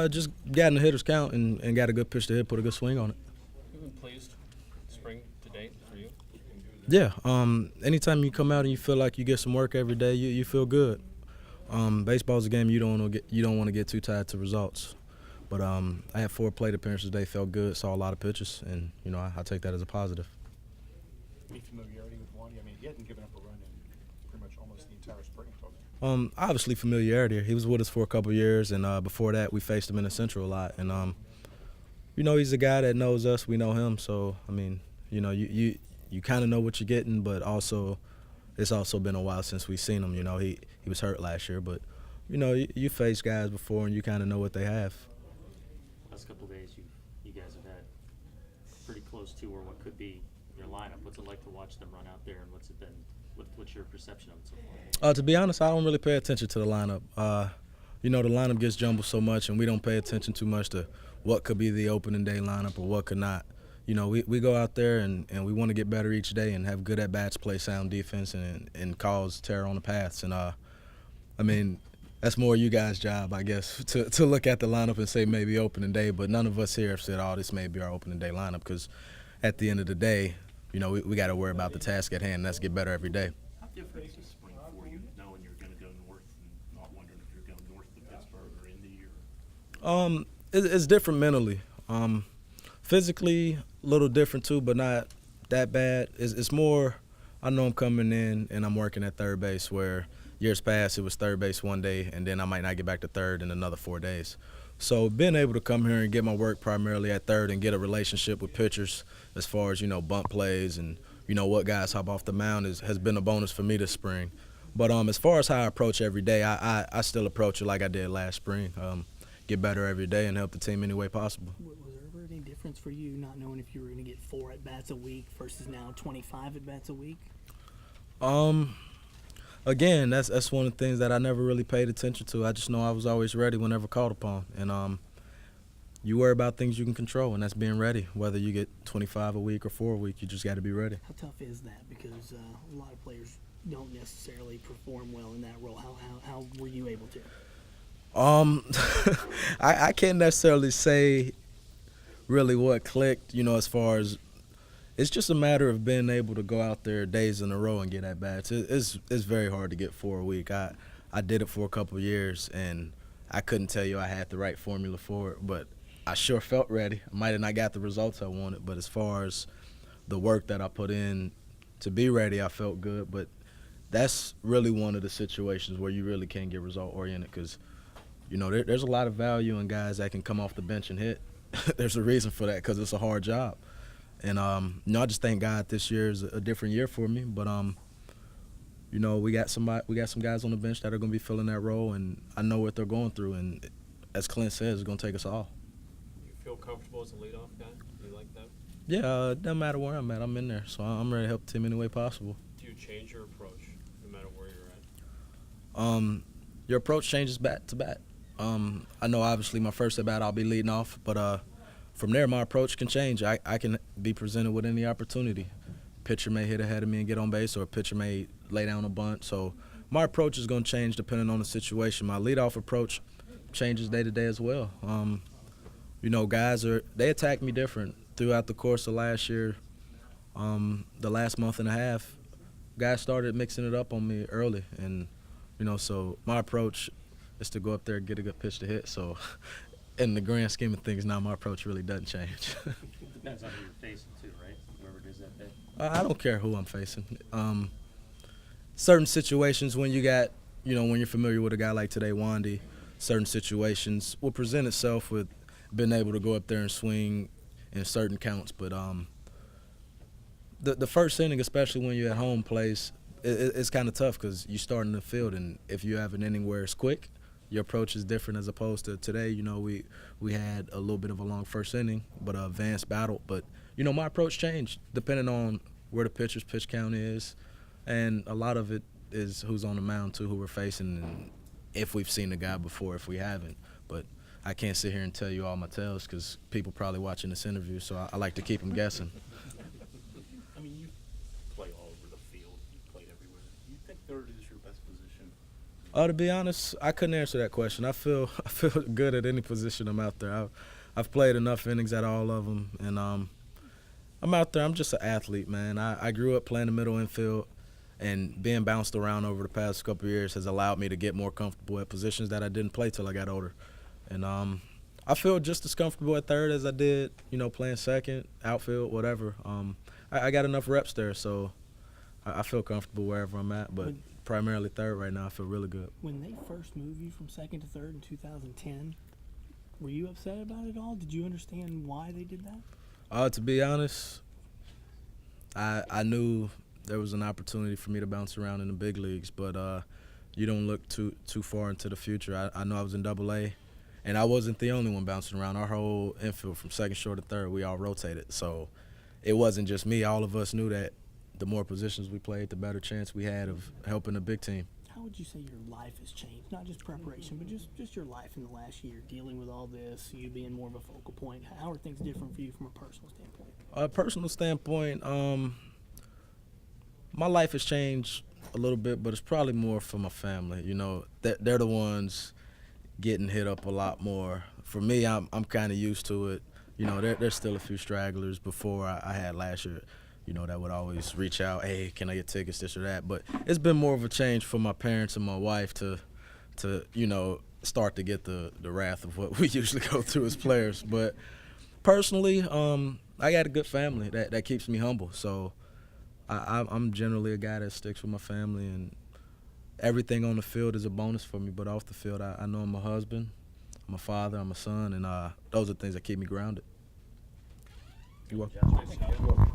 Just got in the hitter's count and got a good pitch to hit, put a good swing on it. You've been pleased spring to date for you? Yeah. Anytime you come out and you feel like you get some work every day, you feel good. Baseball's a game you don't want to get too tied to results. But I had 4 plate appearances today, felt good, saw a lot of pitches, and I take that as a positive. Any familiarity with Wandy? I mean, he hadn't given up a run in pretty much almost the entire spring. Obviously familiarity. He was with us for a couple of years, and before that we faced him in the Central a lot. And he's a guy that knows us, we know him. So I mean, you kind of know what you're getting, but also it's also been a while since we've seen him. He was hurt last year, but you face guys before and you kind of know what they have. Last couple of days, you guys have had pretty close to or what could be your lineup. What's it like to watch them run out there, and what's it been? What's your perception of it so far? To be honest, I don't really pay attention to the lineup. The lineup gets jumbled so much, and we don't pay attention too much to what could be the opening day lineup or what could not. We go out there and we want to get better each day and have good at-bats, play sound defense, and cause terror on the paths. And, that's more you guys' job, I guess, to look at the lineup and say maybe opening day. But none of us here have said, this may be our opening day lineup, because at the end of the day, we got to worry about the task at hand. Let's get better every day. How different is this spring for you, knowing you're going to go north and not wondering if you're going north to Pittsburgh or Indy? It's different mentally. Physically, a little different too, but not that bad. It's more, I know I'm coming in and I'm working at third base, where years past it was third base one day and then I might not get back to third in another 4 days. So being able to come here and get my work primarily at third and get a relationship with pitchers as far as, bunt plays and, what guys hop off the mound has been a bonus for me this spring. But as far as how I approach every day, I still approach it like I did last spring. Get better every day and help the team any way possible. Was there ever any difference for you not knowing if you were going to get 4 at-bats a week versus now 25 at-bats a week? Again, that's one of the things that I never really paid attention to. I just know I was always ready whenever called upon. And you worry about things you can control, and that's being ready. Whether you get 25 a week or 4 a week, you just got to be ready. How tough is that? Because a lot of players don't necessarily perform well in that role. How were you able to? I can't necessarily say really what clicked, as far as it's just a matter of being able to go out there days in a row and get at bats. It's very hard to get 4 a week. I did it for a couple of years, and I couldn't tell you I had the right formula for it, but I sure felt ready. I might have not got the results I wanted, but as far as the work that I put in to be ready, I felt good. But that's really one of the situations where you really can't get result-oriented, because there's a lot of value in guys that can come off the bench and hit. There's a reason for that, because it's a hard job. And, I just thank God this year is a different year for me. But, we got some guys on the bench that are going to be filling that role, and I know what they're going through. And as Clint says, it's going to take us all. You feel comfortable as a leadoff guy? Do you like that? Yeah, it doesn't matter where I'm at. I'm in there. So I'm ready to help the team any way possible. Do you change your approach no matter where you're at? Your approach changes bat to bat. I know obviously my first at bat I'll be leading off, but from there my approach can change. I can be presented with any opportunity. Pitcher may hit ahead of me and get on base, or a pitcher may lay down a bunt. So my approach is going to change depending on the situation. My leadoff approach changes day to day as well. Guys they attack me different throughout the course of last year. The last month and a half, guys started mixing it up on me early, and so my approach is to go up there and get a good pitch to hit. So in the grand scheme of things now, my approach really doesn't change. Depends on who you're facing too, right? Whoever it is that day. I don't care who I'm facing. Certain situations when you got, when you're familiar with a guy like today, Wandy, certain situations will present itself with being able to go up there and swing in certain counts. But the first inning, especially when you're at home place, it's kind of tough because you start in the field, and if you have an inning where it's quick, your approach is different as opposed to today. We had a little bit of a long first inning, but an advanced battle. But, my approach changed depending on where the pitcher's pitch count is, and a lot of it is who's on the mound too, who we're facing, and if we've seen the guy before, if we haven't. But I can't sit here and tell you all my tells because people probably watching this interview, so I like to keep them guessing. I mean, you play all over the field. You played everywhere. Do you think third is your best position? To be honest, I couldn't answer that question. I feel good at any position I'm out there. I've played enough innings at all of them, and I'm out there. I'm just an athlete, man. I grew up playing the middle infield, and being bounced around over the past couple of years has allowed me to get more comfortable at positions that I didn't play till I got older. And I feel just as comfortable at third as I did, playing second, outfield, whatever. I got enough reps there, so I feel comfortable wherever I'm at. But primarily third right now, I feel really good. When they first moved you from second to third in 2010, were you upset about it all? Did you understand why they did that? To be honest, I knew there was an opportunity for me to bounce around in the big leagues, but you don't look too far into the future. I know I was in Double-A, and I wasn't the only one bouncing around. Our whole infield from second short to third, we all rotated. So it wasn't just me. All of us knew that the more positions we played, the better chance we had of helping a big team. How would you say your life has changed? Not just preparation, but just your life in the last year, dealing with all this, you being more of a focal point. How are things different for you from a personal standpoint? Personal standpoint, my life has changed a little bit, but it's probably more for my family. They're the ones getting hit up a lot more. For me, I'm kind of used to it. There's still a few stragglers before I had last year. That would always reach out, hey, can I get tickets, this or that. But it's been more of a change for my parents and my wife to start to get the wrath of what we usually go through as players. But personally, I got a good family that keeps me humble. So I'm generally a guy that sticks with my family, and everything on the field is a bonus for me. But off the field, I know I'm a husband, I'm a father, I'm a son, and those are things that keep me grounded. You're welcome. Thank you.